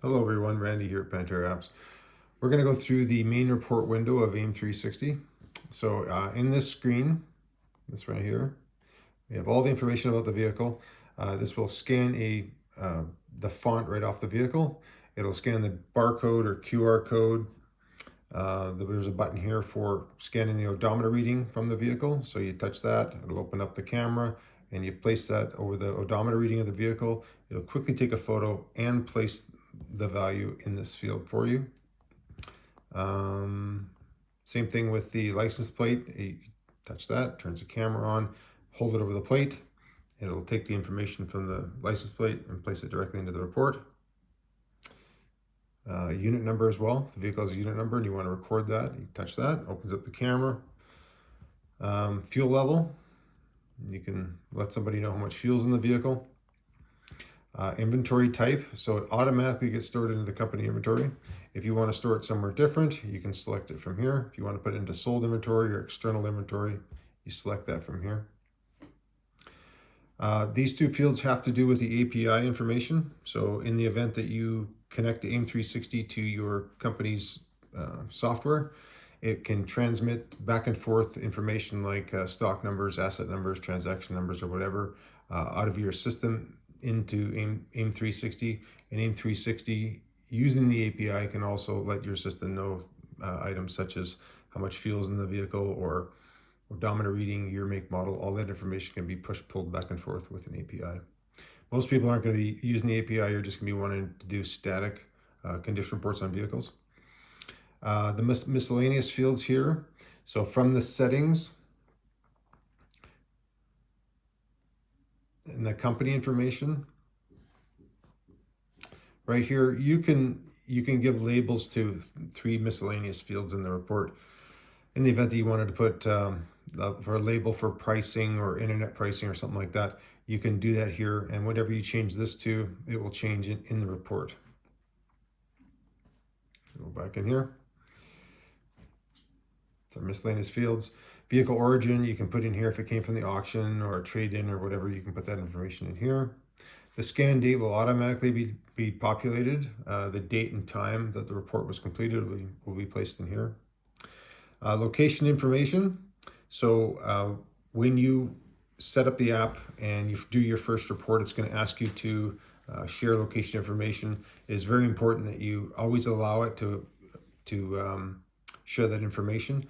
Hello everyone, Randy here at Pantera Apps. We're going to go through the main report window of AIM 360. So in this screen, this right here, we have all the information about the vehicle. This will scan the font right off the vehicle. It'll scan the barcode or QR code. There's a button here for scanning the odometer reading from the vehicle. So you touch that, it'll open up the camera and you place that over the odometer reading of the vehicle. It'll quickly take a photo and place the value in this field for you. Same thing with the license plate. You touch that, turns the camera on, hold it over the plate. It'll take the information from the license plate and place it directly into the report. Unit number as well. If the vehicle has a unit number and you want to record that, you touch that, opens up the camera. Fuel level. You can let somebody know how much fuel's in the vehicle. Inventory type, so it automatically gets stored into the company inventory. If you want to store it somewhere different, you can select it from here. If you want to put it into sold inventory or external inventory, you select that from here. These two fields have to do with the API information. So in the event that you connect the AIM 360 to your company's software, it can transmit back and forth information like stock numbers, asset numbers, transaction numbers, or whatever out of your system into AIM 360. And AIM 360, using the API, can also let your system know items such as how much fuel is in the vehicle or odometer reading, year, make, model. All that information can be pulled back and forth with an API. Most people aren't going to be using the API. You're just going to be wanting to do static condition reports on vehicles. The miscellaneous fields here. So from the settings and the company information, right here, you can give labels to 3 miscellaneous fields in the report. In the event that you wanted to put for a label for pricing or internet pricing or something like that, you can do that here, and whatever you change this to, it will change it in the report. Go back in here. So miscellaneous fields. Vehicle origin, you can put in here if it came from the auction or a trade-in or whatever, you can put that information in here. The scan date will automatically be populated. The date and time that the report was completed will be placed in here. Location information. So when you set up the app and you do your first report, it's going to ask you to share location information. It is very important that you always allow it to share that information.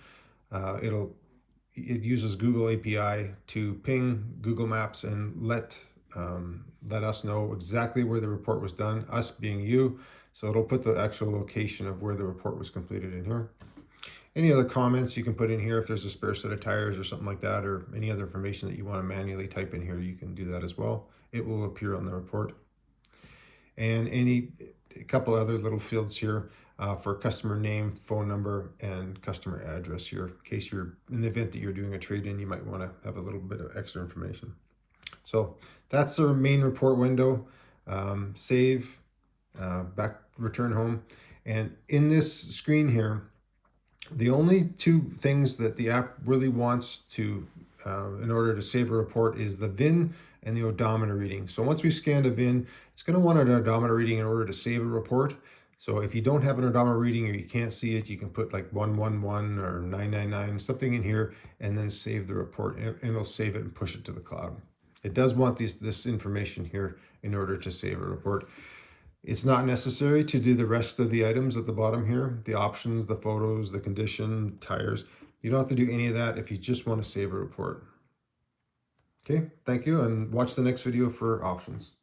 It uses Google API to ping Google Maps and let us know exactly where the report was done, us being you. So it'll put the actual location of where the report was completed in here. Any other comments you can put in here if there's a spare set of tires or something like that, or any other information that you want to manually type in here, you can do that as well. It will appear on the report. And a couple other little fields here for customer name, phone number, and customer address here. In case in the event that you're doing a trade-in, you might want to have a little bit of extra information. So that's our main report window. Save, return home. And in this screen here, the only 2 things that the app really wants to, in order to save a report, is the VIN and the odometer reading. So once we've scanned a VIN, it's going to want an odometer reading in order to save a report. So if you don't have an odometer reading or you can't see it, you can put like 111 or 999, something in here, and then save the report, and it'll save it and push it to the cloud. It does want this information here in order to save a report. It's not necessary to do the rest of the items at the bottom here, the options, the photos, the condition, tires. You don't have to do any of that if you just want to save a report. Okay, thank you, and watch the next video for options.